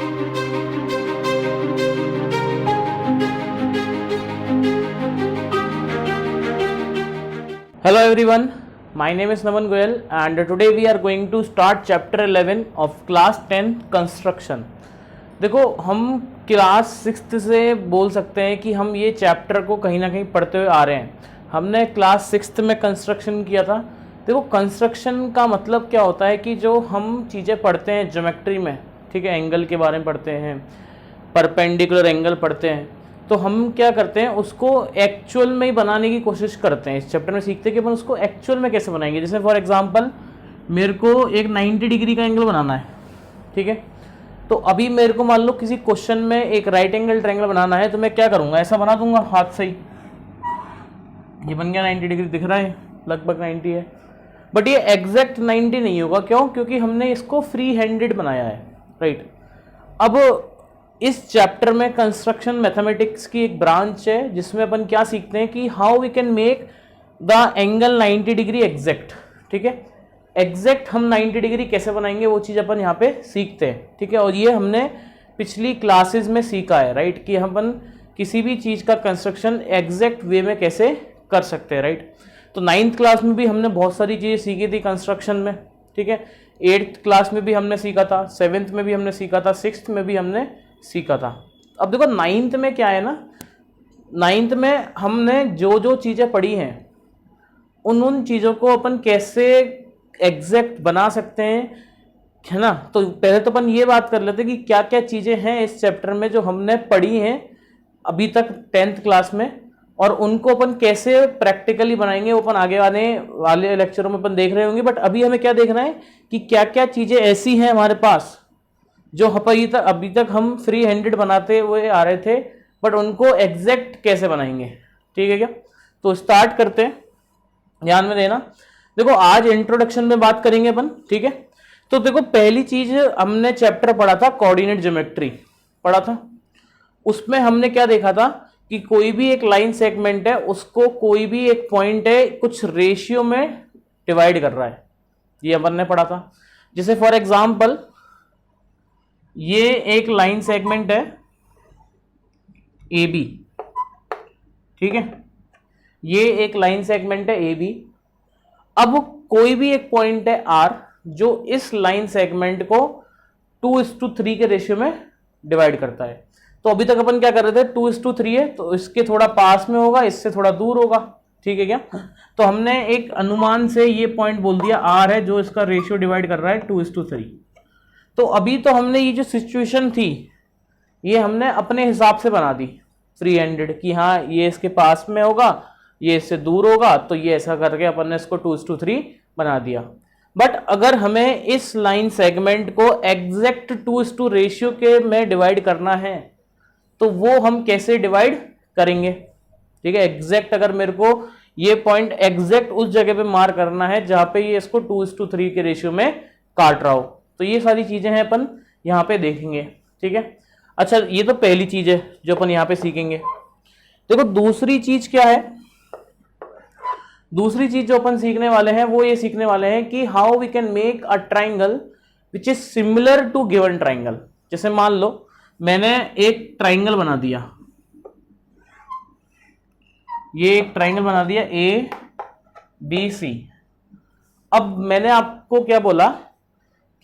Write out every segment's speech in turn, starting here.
Hello everyone, my name is Naman Goyal and today we are going to start chapter 11 of class 10 construction। देखो हम class 6 से बोल सकते हैं कि हम ये चैप्टर को कहीं ना कहीं पढ़ते हुए आ रहे हैं। हमने क्लास 6 में कंस्ट्रक्शन किया था। देखो कंस्ट्रक्शन का मतलब क्या होता है कि जो हम चीज़ें पढ़ते हैं ज्योमेट्री में, ठीक है, एंगल के बारे में पढ़ते हैं, परपेंडिकुलर एंगल पढ़ते हैं, तो हम क्या करते हैं उसको एक्चुअल में ही बनाने की कोशिश करते हैं। इस चैप्टर में सीखते हैं कि अपन उसको एक्चुअल में कैसे बनाएंगे। जैसे फॉर एग्जांपल मेरे को एक 90 डिग्री का एंगल बनाना है, ठीक है, तो अभी मेरे को मान लो किसी क्वेश्चन में एक राइट एंगल ट्रायंगल बनाना है, तो मैं क्या करूंगा, ऐसा बना दूंगा हाथ से ही, ये बन गया 90 डिग्री, दिख रहा है लगभग 90 है, बट ये एग्जैक्ट 90 नहीं होगा। क्यों? क्योंकि हमने इसको फ्री हैंडेड बनाया है, राइट। अब इस चैप्टर में कंस्ट्रक्शन मैथमेटिक्स की एक ब्रांच है जिसमें अपन क्या सीखते हैं कि how we can make the angle 90 degree exact, ठीक है। एग्जैक्ट हम 90 डिग्री कैसे बनाएंगे वो चीज़ अपन यहाँ पे सीखते हैं, ठीक है। और ये हमने पिछली क्लासेस में सीखा है, राइट, कि हम अपन किसी भी चीज़ का कंस्ट्रक्शन एग्जैक्ट वे में कैसे कर सकते हैं, राइट। तो 9th क्लास में भी हमने बहुत सारी चीज़ें सीखी थी कंस्ट्रक्शन में, ठीक है। 8th क्लास में भी हमने सीखा था, 7th में भी हमने सीखा था, 6th में भी हमने सीखा था। अब देखो 9th में क्या है ना, 9th में हमने जो जो चीज़ें पढ़ी हैं उन चीज़ों को अपन कैसे एग्जैक्ट बना सकते हैं, है ना। तो पहले तो अपन ये बात कर लेते हैं कि क्या क्या चीज़ें हैं इस चैप्टर में जो हमने पढ़ी हैं अभी तक 10th क्लास में, और उनको अपन कैसे प्रैक्टिकली बनाएंगे वो अपन आगे आने वाले लेक्चरों में अपन देख रहे होंगे। बट अभी हमें क्या देखना है कि क्या क्या चीज़ें ऐसी हैं हमारे पास जो अभी तक हम फ्री हैंडेड बनाते हुए आ रहे थे, बट उनको एग्जैक्ट कैसे बनाएंगे, ठीक है क्या। तो स्टार्ट करते हैं, ध्यान में देना। देखो आज इंट्रोडक्शन में बात करेंगे अपन, ठीक है। तो देखो पहली चीज हमने चैप्टर पढ़ा था कोऑर्डिनेट ज्योमेट्री पढ़ा था। उसमें हमने क्या देखा था कि कोई भी एक लाइन सेगमेंट है उसको कोई भी एक पॉइंट है कुछ रेशियो में डिवाइड कर रहा है, ये अपन ने पढ़ा था। जैसे फॉर एग्जाम्पल ये एक लाइन सेगमेंट है ए बी, ठीक है, ये एक लाइन सेगमेंट है ए बी। अब कोई भी एक पॉइंट है आर जो इस लाइन सेगमेंट को 2:3 के रेशियो में डिवाइड करता है। तो अभी तक अपन क्या कर रहे थे, 2:3 है तो इसके थोड़ा पास में होगा, इससे थोड़ा दूर होगा, ठीक है क्या। तो हमने एक अनुमान से ये पॉइंट बोल दिया आर है जो इसका रेशियो डिवाइड कर रहा है 2:3। तो अभी तो हमने ये जो सिचुएशन थी ये हमने अपने हिसाब से बना दी फ्री हैंडेड कि हाँ ये इसके पास में होगा, ये इससे दूर होगा, तो ये ऐसा करके अपन ने इसको 2:3 बना दिया। बट अगर हमें इस लाइन सेगमेंट को एग्जैक्ट 2:2 रेशियो के में डिवाइड करना है तो वो हम कैसे डिवाइड करेंगे, ठीक है। एग्जैक्ट अगर मेरे को ये पॉइंट एग्जैक्ट उस जगह पे मार्क करना है जहां पे ये इसको 2:3 के रेशियो में काट रहा हो, तो ये सारी चीजें हैं अपन यहाँ पे देखेंगे, ठीक है। अच्छा ये तो पहली चीज है जो अपन यहाँ पे सीखेंगे। देखो दूसरी चीज क्या है, दूसरी चीज जो अपन सीखने वाले हैं वो ये सीखने वाले हैं कि how we can make a triangle which is similar to given triangle. जैसे मान लो मैंने एक ट्राइंगल बना दिया, ये एक ट्राइंगल बना दिया ए बी सी। अब मैंने आपको क्या बोला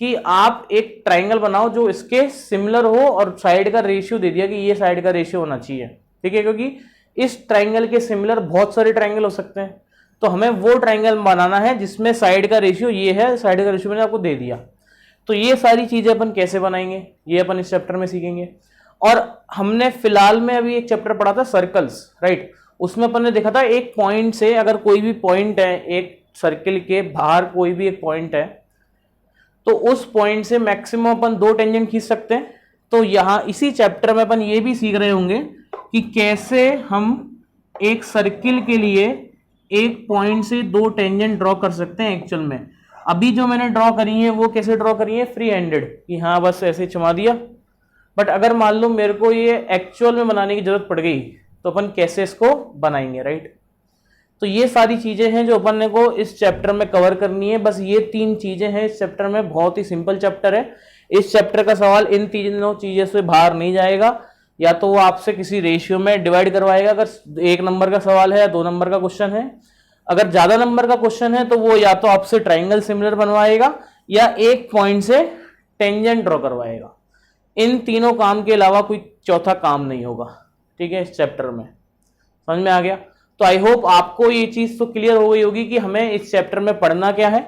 कि आप एक ट्राइंगल बनाओ जो इसके सिमिलर हो और साइड का रेशियो दे दिया कि ये साइड का रेशियो होना चाहिए, ठीक है, क्योंकि इस ट्राइंगल के सिमिलर बहुत सारे ट्राइंगल हो सकते हैं। तो हमें वो ट्राइंगल बनाना है जिसमें साइड का रेशियो ये है, साइड का रेशियो मैंने आपको दे दिया। तो ये सारी चीजें अपन कैसे बनाएंगे ये अपन इस चैप्टर में सीखेंगे। और हमने फिलहाल में अभी एक चैप्टर पढ़ा था सर्कल्स, राइट। उसमें अपन ने देखा था एक पॉइंट से अगर कोई भी पॉइंट है, एक सर्किल के बाहर कोई भी एक पॉइंट है, तो उस पॉइंट से मैक्सिमम अपन 2 टेंजेंट खींच सकते हैं। तो यहां इसी चैप्टर में अपन ये भी सीख रहे होंगे कि कैसे हम एक सर्किल के लिए एक पॉइंट से 2 टेंजेंट ड्रॉ कर सकते हैं एक्चुअल में। अभी जो मैंने ड्रॉ करी है वो कैसे ड्रॉ करी है, फ्री हैंडेड, कि हाँ बस ऐसे चमा दिया। बट अगर मान लो मेरे को ये एक्चुअल में बनाने की जरूरत पड़ गई तो अपन कैसे इसको बनाएंगे, राइट। तो ये सारी चीजें हैं जो अपन को इस चैप्टर में कवर करनी है। बस ये 3 चीजें हैं इस चैप्टर में, बहुत ही सिंपल चैप्टर है। इस चैप्टर का सवाल इन तीनों चीजों से बाहर नहीं जाएगा। या तो वो आपसे किसी रेशियो में डिवाइड करवाएगा, अगर 1 नंबर का सवाल है या 2 नंबर का क्वेश्चन है। अगर ज्यादा नंबर का क्वेश्चन है तो वो या तो आपसे ट्राइंगल सिमिलर बनवाएगा या एक पॉइंट से टेंजेंट ड्रॉ करवाएगा। इन तीनों काम के अलावा कोई चौथा काम नहीं होगा, ठीक है, इस चैप्टर में। समझ में आ गया? तो आई होप आपको ये चीज तो क्लियर हो गई होगी कि हमें इस चैप्टर में पढ़ना क्या है।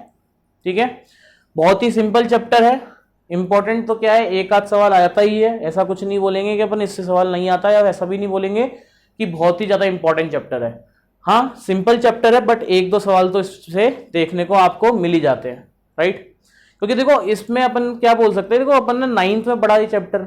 ठीक है, बहुत ही सिंपल चैप्टर है। इंपॉर्टेंट तो क्या है, एक आध सवाल आता ही है, ऐसा कुछ नहीं बोलेंगे कि अपन इससे सवाल नहीं आता, या ऐसा भी नहीं बोलेंगे कि बहुत ही ज्यादा इंपॉर्टेंट चैप्टर है। हाँ, सिंपल चैप्टर है, बट 1-2 सवाल तो इससे देखने को आपको मिल ही जाते हैं, राइट। क्योंकि देखो इसमें अपन क्या बोल सकते हैं, देखो अपन ने 9th में पढ़ा ये चैप्टर,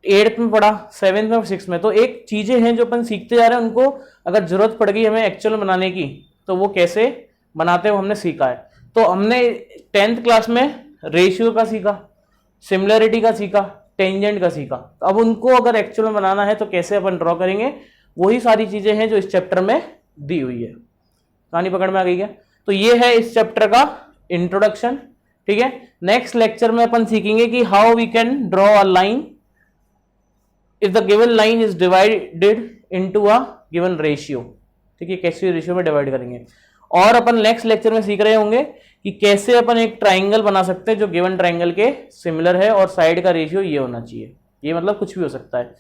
8th में पढ़ा, 7th में, 6th में, तो एक चीजें हैं जो अपन सीखते जा रहे हैं, उनको अगर जरूरत पड़ गई हमें एक्चुअल बनाने की तो वो कैसे बनाते हैं वो हमने सीखा है। तो हमने 10th क्लास में रेशियो का सीखा, सिमिलरिटी का सीखा, टेंजेंट का सीखा। तो अब उनको अगर एक्चुअल में बनाना है तो कैसे अपन ड्रॉ करेंगे, वही सारी चीजें हैं जो इस चैप्टर में दी हुई है। कहानी पकड़ में आ गई क्या? तो ये है इस चैप्टर का इंट्रोडक्शन। ठीक है, नेक्स्ट लेक्चर में अपन सीखेंगे कि how we can draw a line if the given line is divided into a given ratio. ठीक है, कैसे रेशियो में डिवाइड करेंगे। और अपन नेक्स्ट लेक्चर में सीख रहे होंगे कि कैसे अपन एक ट्राइंगल बना सकते हैं जो गिवन ट्राइंगल के सिमिलर है और साइड का रेशियो ये होना चाहिए। ये मतलब कुछ भी हो सकता है।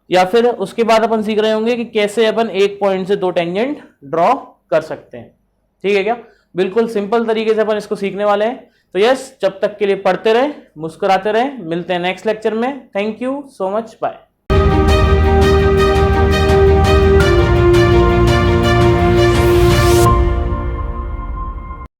या फिर उसके बाद अपन सीख रहे होंगे कि कैसे अपन एक पॉइंट से 2 टेंजेंट ड्रॉ कर सकते हैं। ठीक है क्या? बिल्कुल सिंपल तरीके से अपन इसको सीखने वाले हैं। तो यस, जब तक के लिए पढ़ते रहे, मुस्कुराते रहे। मिलते हैं नेक्स्ट लेक्चर में। Thank you so much, bye.